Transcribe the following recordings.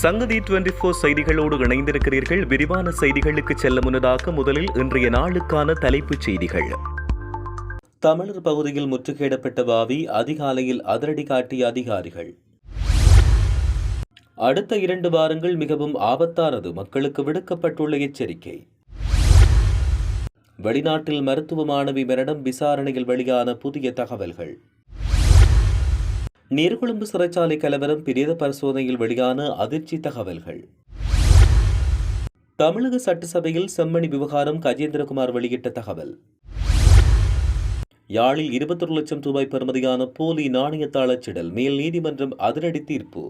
சங்கதி 24 செய்திகளோடு இணைந்திருக்கிறீர்கள். விரிவான செய்திகளுக்கு செல்ல முன்னதாக முதலில் இன்றைய நாளுக்கான தலைப்புச் செய்திகள். தமிழர் பகுதியில் முற்றுகையிடப்பட்ட வாவி அதிகாலையில் அதிரடி காட்டிய அதிகாரிகள். அடுத்த 2 வாரங்கள் மிகவும் ஆபத்தானது, மக்களுக்கு விடுக்கப்பட்டுள்ள எச்சரிக்கை. வெளிநாட்டில் மருத்துவ மாணவி மரணம், விசாரணையில் வெளியான புதிய தகவல்கள். நீர்கொழும்பு சிறைச்சாலை கலவரம், பிரேத பரிசோதனையில் வெளியான அதிர்ச்சி தகவல்கள். தமிழக சட்டசபையில் செம்மணி விவகாரம், கஜேந்திரகுமார் வெளியிட்ட தகவல். யாழில் 21 லட்சம் ரூபாய் பெறுமதியான போலி நாணயத்தாள் அச்சிடல், மேல் நீதிமன்றம் அதிரடி தீர்ப்பு.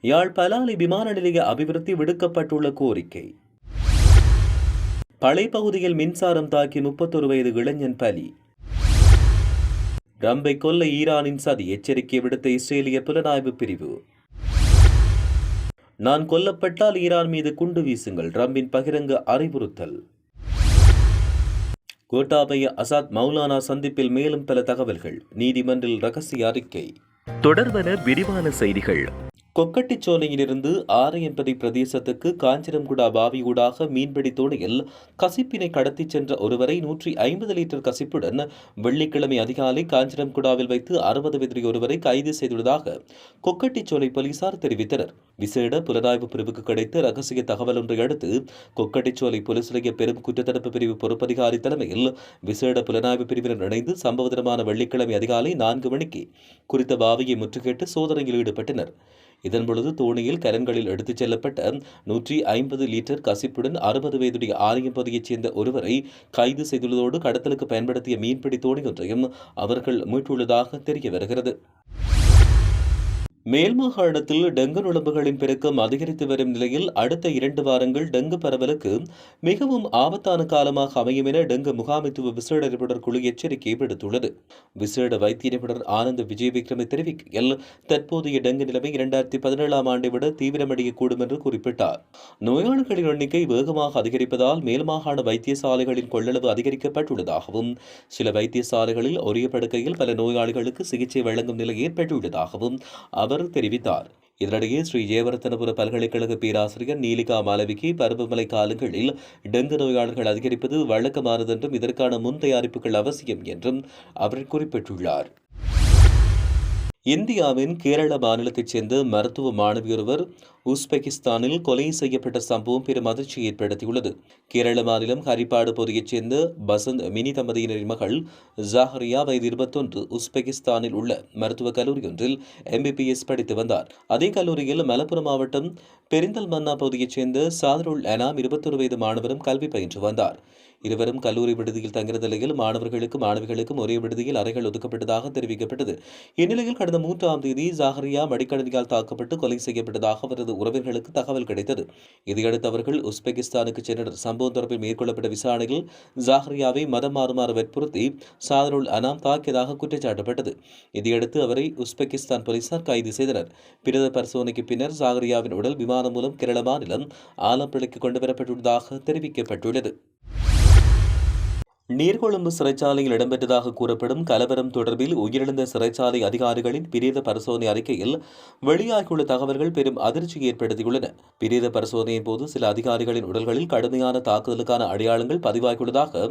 யாழ் பலாலி விமான நிலைய அபிவிருத்தி விடுக்கப்பட்டுள்ள கோரிக்கை. பளை பகுதியில் மின்சாரம் தாக்கி 31 வயது இளைஞன் பலி. ரம்பை கொல்ல ஈரானின் சதி, எச்சரிக்கை விடுத்த இஸ்ரேலிய புலனாய்வு பிரிவு. நான் கொல்லப்பட்டால் ஈரான் மீது குண்டு வீசுங்கள், ரம்பின் பகிரங்க அறிவுறுத்தல். கோட்டாபய ஆசாத் மௌலானா சந்திப்பில் மேலும் பல தகவல்கள், நீதிமன்றில் ரகசிய அறிக்கை. தொடர்வன விரிவான செய்திகள். கொக்கட்டிச்சோலையிலிருந்து ஆரையம்பதி பிரதேசத்துக்கு காஞ்சிரம்குடா பாவியூடாக மீன்பிடி தோணியில் கசிப்பினை கடத்திச் சென்ற ஒருவரை 150 லிட்டர் கசிப்புடன் வெள்ளிக்கிழமை அதிகாலை காஞ்சிரம்குடாவில் வைத்து 60 வயது ஒருவரை கைது செய்துள்ளதாக கொக்கட்டிச்சோலை போலீசார் தெரிவித்தனர். விசேட புலனாய்வு பிரிவுக்கு கிடைத்த ரகசிய தகவல் ஒன்றை அடுத்து கொக்கட்டிச்சோலை போலீஸ் நிலைய பெரும் குற்றத்தடுப்பு பிரிவு பொறுப்பதிகாரி தலைமையில் விசேட புலனாய்வு பிரிவினர் இணைந்து சம்பவ தினமான வெள்ளிக்கிழமை அதிகாலை 4 மணிக்கு குறித்த பாவியை முற்றுகையிட்டு சோதனையில் ஈடுபட்டனர். இதன்பொழுது தோணியில் கரன்களில் எடுத்துச் செல்லப்பட்ட 150 லிட்டர் கசிப்புடன் 60 வயதுடைய ஆரியம்பதியைச் சேர்ந்த ஒருவரை கைது செய்துள்ளதோடு கடத்தலுக்கு பயன்படுத்திய மீன்பிடி தோணி ஒன்றையும் அவர்கள் மீட்டுள்ளதாக தெரிய வருகிறது. மேல் மாகாணத்தில் டெங்கு நுளம்புகளின் பெருக்கம் அதிகரித்து வரும் நிலையில் அடுத்த 2 வாரங்கள் டெங்கு பரவலுக்கு மிகவும் ஆபத்தான காலமாக அமையும் என டெங்கு முகாமைத்துவ விசேட நிபுணர் குழு எச்சரிக்கை விடுத்துள்ளது. விசேட வைத்திய நிபுணர் ஆனந்த் விஜய் விக்ரம தெரிவிக்கையில் தற்போதைய டெங்கு நிலைமை 2017ஆம் ஆண்டை விட தீவிரமடையக்கூடும் என்று குறிப்பிட்டார். நோயாளர்களின் எண்ணிக்கை வேகமாக அதிகரிப்பதால் மேல் மாகாண வைத்தியசாலைகளின் கொள்ளளவு அதிகரிக்கப்பட்டுள்ளதாகவும் சில வைத்தியசாலைகளில் ஒரே படுக்கையில் பல நோயாளிகளுக்கு சிகிச்சை வழங்கும் நிலை ஏற்பட்டுள்ளதாகவும் அவர் தெரிவித்தார். இதனிடையே ஸ்ரீ ஜெயவர்தனபுர பல்கலைக்கழக பேராசிரியர் நீலிகா மாலவிக்கு பருவமழை காலங்களில் டெங்கு நோயாளர்கள் அதிகரிப்பது வழக்கமானது என்றும் இதற்கான முன் தயாரிப்புகள் அவசியம் என்றும் அவர் குறிப்பிட்டுள்ளார். இந்தியாவின் கேரள மாநிலத்தைச் சேர்ந்த மருத்துவ மாணவியொருவர் உஸ்பெகிஸ்தானில் கொலை செய்யப்பட்ட சம்பவம் பெரும் அதிர்ச்சியை ஏற்படுத்தியுள்ளது. கேரள மாநிலம் ஹரிப்பாடு பகுதியைச் சேர்ந்த பசந்த் மினி தம்பதியினரின் மகள் ஜாஹரியா வயது 21 உஸ்பெகிஸ்தானில் உள்ள மருத்துவக் கல்லூரி ஒன்றில் MBBS படித்து வந்தார். அதே கல்லூரியில் மலப்புரம் மாவட்டம் பெரிந்தல் மன்னா பகுதியைச் சேர்ந்த சாதருல் அனாம் 21 வயது மாணவரும் கல்வி பயின்று வந்தார். இருவரும் கல்லூரி விடுதியில் தங்கியிருந்த நிலையில் மாணவர்களுக்கும் மாணவிகளுக்கும் ஒரே விடுதியில் அறைகள் ஒதுக்கப்பட்டதாக தெரிவிக்கப்பட்டது. இந்நிலையில் கடந்த 3ஆம் தேதி ஜாஹரியா மடிக்கணினியால் தாக்கப்பட்டு கொலை செய்யப்பட்டதாக அவரது உறவினர்களுக்கு தகவல் கிடைத்தது. இதையடுத்து அவர்கள் உஸ்பெகிஸ்தானுக்கு சென்றனர். சம்பவம் தொடர்பில் மேற்கொள்ளப்பட்ட விசாரணையில் ஜாஹரியாவை மதம் மாறுமாறு வற்புறுத்தி சாதருல் அனாம் தாக்கியதாக குற்றச்சாட்டப்பட்டது. இதையடுத்து அவரை உஸ்பெகிஸ்தான் போலீசார் கைது செய்தனர். பிரேத பரிசோதனைக்கு பின்னர் ஜாஹரியாவின் உடல் விமானம் மூலம் கேரள மாநிலம் ஆலப்புழைக்கு கொண்டுவரப்பட்டுள்ளதாக தெரிவிக்கப்பட்டுள்ளது. நீர்கொழும்பு சிறைச்சாலையில் இடம்பெற்றதாக கூறப்படும் கலவரம் தொடர்பில் உயிரிழந்த சிறைச்சாலை அதிகாரிகளின் பிரேத பரிசோதனை அறிக்கையில் வெளியாகியுள்ள தகவல்கள் பெரும் அதிர்ச்சியை ஏற்படுத்தியுள்ளன. பிரேத பரிசோதனையின் போது சில அதிகாரிகளின் உடல்களில் கடுமையான தாக்குதலுக்கான அடையாளங்கள் பதிவாகியுள்ளதாக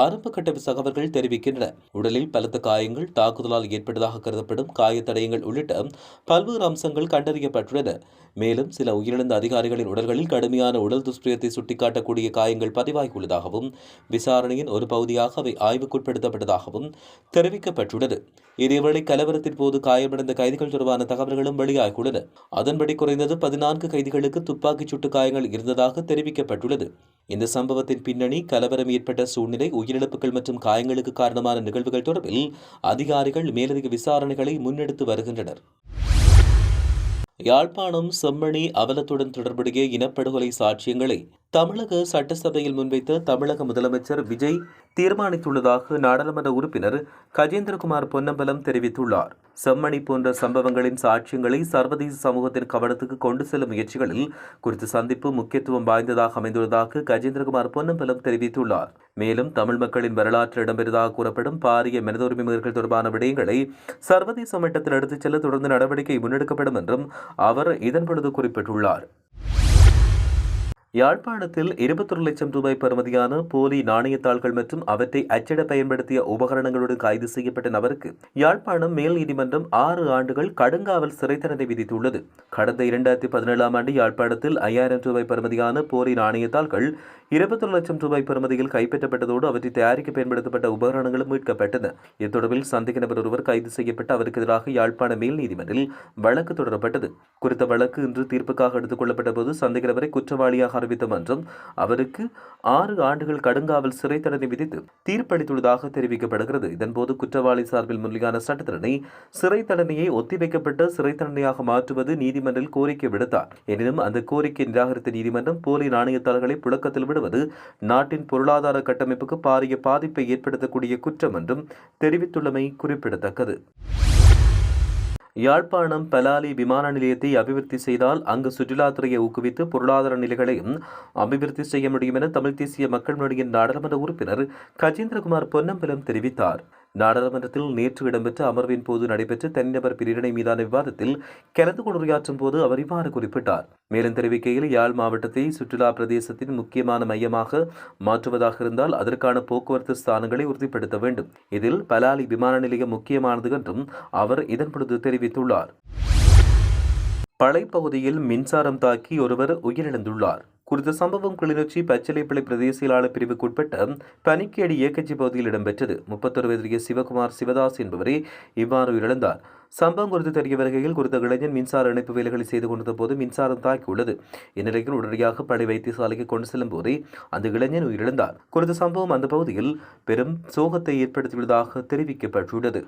ஆரம்பகட்ட தகவல்கள் தெரிவிக்கின்றன. உடலில் பலத்த காயங்கள், தாக்குதலால் ஏற்பட்டதாக கருதப்படும் காயத்தடயங்கள் உள்ளிட்ட பல்வேறு அம்சங்கள் கண்டறியப்பட்டுள்ளன. மேலும் சில உயிரிழந்த அதிகாரிகளின் உடல்களில் கடுமையான உடல் துஷ்பிரயத்தை சுட்டிக்காட்டக்கூடிய காயங்கள் பதிவாகியுள்ளதாகவும் விசாரணையின் ஒரு பகுதியாக அவை ஆய்வுக்குட்படுத்தப்பட்டதாகவும் தெரிவிக்கப்பட்டுள்ளது. இதேவேளை கலவரத்தின் போது காயமடைந்த கைதிகள் தொடர்பான தகவல்களும் வெளியாகியுள்ளன. அதன்படி குறைந்தது 14 கைதிகளுக்கு துப்பாக்கிச் சூட்டு காயங்கள் இருந்ததாக தெரிவிக்கப்பட்டுள்ளது. இந்த சம்பவத்தின் பின்னணி, கலவரம் ஏற்பட்ட சூழ்நிலை, உயிரிழப்புகள் மற்றும் காயங்களுக்கு காரணமான நிகழ்வுகள் தொடர்பில் அதிகாரிகள் மேலதிக விசாரணைகளை முன்னெடுத்து வருகின்றனர். யாழ்ப்பாணம் செம்மணி அவலத்துடன் தொடர்புடைய இனப்படுகொலை சாட்சியங்களை தமிழக சட்டசபையில் முன்வைத்த தமிழக முதலமைச்சர் விஜய் தீர்மானித்துள்ளதாக நாடாளுமன்ற உறுப்பினர் கஜேந்திரகுமார் பொன்னம்பலம் தெரிவித்துள்ளார். செம்மணி போன்ற சம்பவங்களின் சாட்சியங்களை சர்வதேச சமூகத்தின் கவனத்துக்கு கொண்டு செல்லும் முயற்சிகளில் குறித்த சந்திப்பு முக்கியத்துவம் வாய்ந்ததாக அமைந்துள்ளதாக கஜேந்திரகுமார் பொன்னம்பலம் தெரிவித்துள்ளார். மேலும் தமிழ் மக்களின் வரலாற்றில் இடம்பெறுவதாக கூறப்படும் பாரிய மனித உரிமை மீறல்கள் தொடர்பான விடயங்களை சர்வதேச மட்டத்தில் எடுத்துச் செல்ல தொடர்ந்து நடவடிக்கை முன்னெடுக்கப்படும் என்றும் அவர் இதன்பொழுது குறிப்பிட்டுள்ளார். யாழ்ப்பாணத்தில் 21 லட்சம் ரூபாய் பெறுமதியான போலி நாணயத்தாள்கள் மற்றும் அவற்றை அச்சிட பயன்படுத்திய உபகரணங்களுடன் கைது செய்யப்பட்ட நபருக்கு யாழ்ப்பாணம் மேல் நீதிமன்றம் 6 ஆண்டுகள் கடுங்காவல் சிறை தண்டனை விதித்துள்ளது. கடந்த 2017ஆம் ஆண்டு யாழ்ப்பாணத்தில் 5000 ரூபாய் பெறுமதியான போலி நாணயத்தாள்கள் 21 லட்சம் ரூபாய் பெறுமதியில் கைப்பற்றப்பட்டதோடு அவற்றை தயாரிக்க பயன்படுத்தப்பட்ட உபகரணங்களும் மீட்கப்பட்டன. இத்தொடர்பில் சந்தேக நபர் ஒருவர் கைது செய்யப்பட்டு அவருக்கு எதிராக யாழ்ப்பாண மேல் நீதிமன்றில் வழக்கு தொடரப்பட்டது. குறித்த வழக்கு இன்று தீர்ப்புக்காக எடுத்துக் கொள்ளப்பட்ட போது சந்தேக நபரை குற்றவாளியாக அறிவித்த மன்றம் அவருக்கு 6 ஆண்டுகள் கடுங்காவல் சிறை தண்டனை விதித்து தீர்ப்பளித்துள்ளதாக தெரிவிக்கப்படுகிறது. இதன்போது குற்றவாளி சார்பில் முன்னிலையான சட்ட தண்டனை சிறை தண்டனையை ஒத்திவைக்கப்பட்ட சிறை தண்டனையாக மாற்றுவது நீதிமன்றில் கோரிக்கை விடுத்தார். எனினும் அந்த கோரிக்கை நிராகரித்த நீதிமன்றம் போலி நாணயத்தாள்களை புழக்கத்தில் விடுவது நாட்டின் பொருளாதார கட்டமைப்புக்கு பாரிய பாதிப்பை ஏற்படுத்தக்கூடிய குற்றம் என்றும் தெரிவித்துள்ளமை குறிப்பிடத்தக்கது. யாழ்ப்பாணம் பலாலி விமான நிலையத்தை அபிவிருத்தி செய்தால் அங்கு சுற்றுலாத்துறையை ஊக்குவித்து பொருளாதார நிலைகளையும் அபிவிருத்தி செய்ய முடியும் என தமிழ் தேசிய மக்கள் முன்னணியின் நாடாளுமன்ற உறுப்பினர் கஜேந்திரகுமார் பொன்னம்பலம் தெரிவித்தார். நாடாளுமன்றத்தில் நேற்று இடம்பெற்ற அமர்வின் போது நடைபெற்ற தனிநபர் பிரிவினை மீதான விவாதத்தில் கலந்து கொண்டு உரையாற்றும் போது அவர் இவ்வாறு குறிப்பிட்டார். மேலும் தெரிவிக்கையில் யாழ் மாவட்டத்தை சுற்றுலா பிரதேசத்தின் முக்கியமான மையமாக மாற்றுவதாக இருந்தால் அதற்கான போக்குவரத்து ஸ்தானங்களை உறுதிப்படுத்த வேண்டும். இதில் பலாலி விமான நிலையம் முக்கியமானது என்றும் அவர் இதன்பொழுது தெரிவித்துள்ளார். பளைப்பகுதியில் மின்சாரம் தாக்கி ஒருவர் உயிரிழந்துள்ளார். குறித்த சம்பவம் கிளிநொச்சி பச்சிலைப்பிள்ளை பிரதேச செயலாளர் பிரிவுக்குட்பட்ட பனிக்கேடி ஏக்கச்சி பகுதியில் இடம்பெற்றது. 31 வயதுடைய சிவகுமார் சிவதாஸ் என்பவரே இவ்வாறு உயிரிழந்தார். சம்பவம் குறித்து தெரிய வருகையில் குறித்த இளைஞன் மின்சார இணைப்பு வேலைகளை செய்து கொண்டிருந்த போது மின்சாரம் தாக்கியுள்ளது. இந்நிலையில் உடனடியாக படை வைத்தியசாலைக்கு கொண்டு செல்லும் போதே அந்த இளைஞன் உயிரிழந்தார். குறித்த சம்பவம் அந்த பகுதியில் பெரும் சோகத்தை ஏற்படுத்தியுள்ளதாக தெரிவிக்கப்பட்டுள்ளது.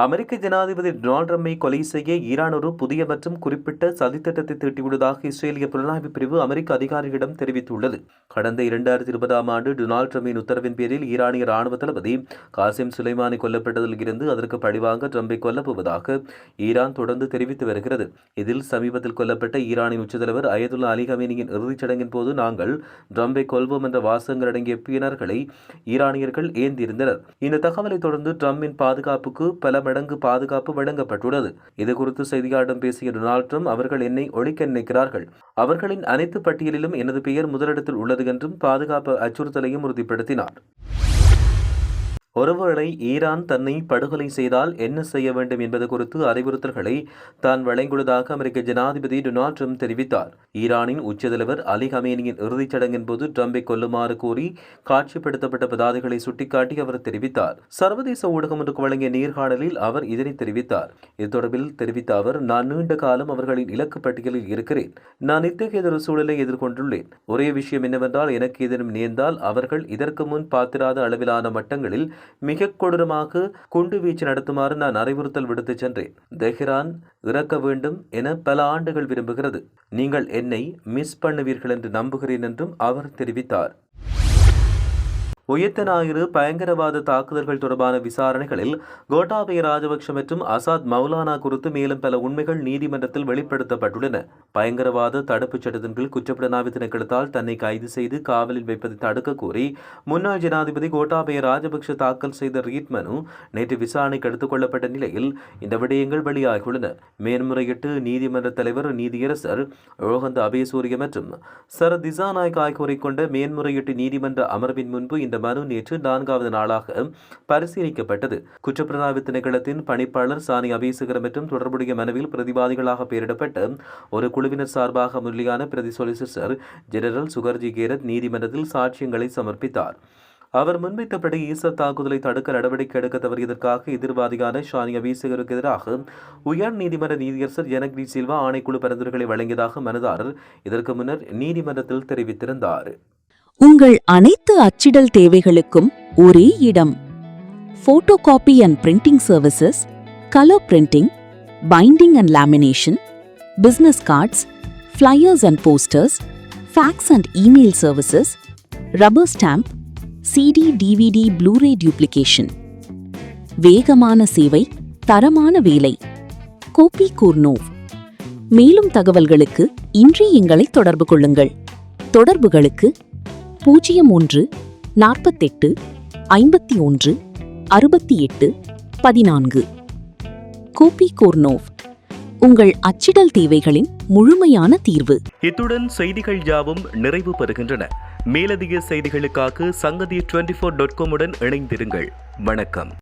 அமெரிக்க ஜனாதிபதி டொனால்ட் ட்ரம்பை கொலை செய்ய ஈரான் ஒரு புதிய மற்றும் குறிப்பிட்ட சதித்திட்டத்தை தீட்டியுள்ளதாக இஸ்ரேலிய புலனாய்வு பிரிவு அமெரிக்க அதிகாரிகளிடம் தெரிவித்துள்ளது. கடந்த 2020ஆம் ஆண்டு டொனால்ட் ட்ரம்பின் உத்தரவின் பேரில் ஈரானிய ராணுவ தளபதி காசிம் சுலைமானி கொல்லப்பட்டதில் இருந்து அதற்கு பழிவாங்க ட்ரம்பை கொல்லப்போவதாக ஈரான் தொடர்ந்து தெரிவித்து வருகிறது. இதில் சமீபத்தில் கொல்லப்பட்ட ஈரானின் உச்சத்தலைவர் அயதுல்லா அலி கமேனியின் இறுதிச் சடங்கின் போது நாங்கள் ட்ரம்பை கொல்வோம் என்ற வாசகங்கள் அடங்கிய பின்னர்களை ஈரானியர்கள் ஏந்தியிருந்தனர். இந்த தகவலை தொடர்ந்து ட்ரம்பின் பாதுகாப்புக்கு பல மடங்கு பாதுகாப்பு வழங்கப்பட்டுள்ளது. இது குறித்து செய்தியாளரிடம் பேசிய டொனால்ட் ட்ரம்ப் அவர்கள் என்னை ஒழிக்க நினைக்கிறார்கள். அவர்களின் அனைத்து பட்டியலிலும் எனது பெயர் முதலிடத்தில் உள்ளது என்றும் பாதுகாப்பு அச்சுறுத்தலையும் உறுதிப்படுத்தினார். ஒருவேளை ஈரான் தன்னை படுகொலை செய்தால் என்ன செய்ய வேண்டும் என்பது குறித்து அறிவுறுத்தல்களை தான் வழங்கியுள்ளதாக அமெரிக்க ஜனாதிபதி டொனால்ட் ட்ரம்ப் தெரிவித்தார். ஈரானின் உச்சத்தலைவர் அலி கமேனியின் இறுதிச் சடங்கின் போது ட்ரம்பை கொல்லுமாறு கோரி காட்சிப்படுத்தப்பட்ட பதாதைகளை சுட்டிக்காட்டி அவர் தெரிவித்தார். சர்வதேச ஊடகம் ஒன்றுக்கு வழங்கிய நேர்காணலில் அவர் இதனை தெரிவித்தார். இது தொடர்பில் தெரிவித்த அவர், நான் நீண்ட காலம் அவர்களின் இலக்கு பட்டியலில் இருக்கிறேன். நான் இத்தகைய ஒரு சூழலை எதிர்கொண்டுள்ளேன். ஒரே விஷயம் என்னவென்றால் எனக்கு ஏதேனும் நேர்ந்தால் அவர்கள் இதற்கு முன் பார்த்திராத அளவிலான மட்டங்களில் மிக கொடூரமாக குண்டு வீச்சு நடத்துமாறு நான் அறிவுறுத்தல் விடுத்து சென்றேன். தெஹ்ரான் இறக்க வேண்டும் என பல ஆண்டுகள் விரும்புகிறது. நீங்கள் என்னை மிஸ் பண்ணுவீர்கள் என்று நம்புகிறேன் என்றும் அவர் தெரிவித்தார். உயிர்த்த ஞாயிறு பயங்கரவாத தாக்குதல்கள் தொடர்பான விசாரணைகளில் கோட்டாபய ராஜபக்ஷ மற்றும் அசாத் மௌலானா குறித்து மேலும் பல உண்மைகள் நீதிமன்றத்தில் வெளிப்படுத்தப்பட்டுள்ளன. பயங்கரவாத தடுப்புச் சட்டத்தின் கீழ் குற்றப்புலனாய்வு திணைக்களத்தால் தன்னை கைது செய்து காவலில் வைப்பதை தடுக்க கோரி முன்னாள் ஜனாதிபதி கோட்டாபய ராஜபக்ஷ தாக்கல் செய்த ரீட் மனு நேற்று விசாரணைக்கு எடுத்துக் கொள்ளப்பட்ட நிலையில் இந்த விடயங்கள் வெளியாகியுள்ளன. மேன்முறையீட்டு நீதிமன்ற தலைவர் நீதியரசர் ரோஹந்த அபேசூரிய மற்றும் சர திசாநாயக் ஆகியோரை கொண்ட மேன்முறையீட்டு நீதிமன்ற அமர்வின் முன்பு இந்த மனு நேற்று 4வது நாளாக பரிசீலிக்கப்பட்டது. குற்றப்புலனாய்வு திணைக்களத்தின் பணிப்பாளர் சானி அபேசகர் மற்றும் தொடர்புடைய மனுவில் பிரதிவாதிகளாக பெயரிடப்பட்ட ஒரு குழுவினர் சார்பாக முன்னிலையான பிரதி சொலிசிட்டர் ஜெனரல் சுகர்ஜி கேரத் நீதிமன்றத்தில் சாட்சியங்களை சமர்ப்பித்தார். அவர் முன்வைத்தபடி ஈஸ்டர் தாக்குதலை தடுக்க நடவடிக்கை எடுக்க தவறியதற்காக எதிர்வாதியான ஷானி அபேசகருக்கு எதிராக உயர் நீதிமன்ற நீதியரசர் ஜனக்ரி சில்வா ஆணைக்குழு பரிந்துரைகளை வழங்கியதாக மனுதாரர் இதற்கு முன்னர் நீதிமன்றத்தில் தெரிவித்திருந்தார். உங்கள் அனைத்து அச்சிடல் தேவைகளுக்கும் ஒரே இடம். Photo copy and printing services, colour printing, binding and lamination, business cards, flyers and posters, fax and email services, rubber stamp, CD, DVD, Blu-ray duplication. வேகமான சேவை, தரமான வேலை. கோபி கூர்னோவ். மேலும் தகவல்களுக்கு இன்றே எங்களை தொடர்பு கொள்ளுங்கள். தொடர்புகளுக்கு 01 48 51 68 14. கோபி கூர்னோவ், உங்கள் அச்சிடல் தேவைகளின் முழுமையான தீர்வு. இத்துடன் செய்திகள் யாவும் நிறைவு பெறுகின்றன. மேலதிக செய்திகளுக்காக சங்கதி 24.com உடன் இணைந்திருங்கள். வணக்கம்.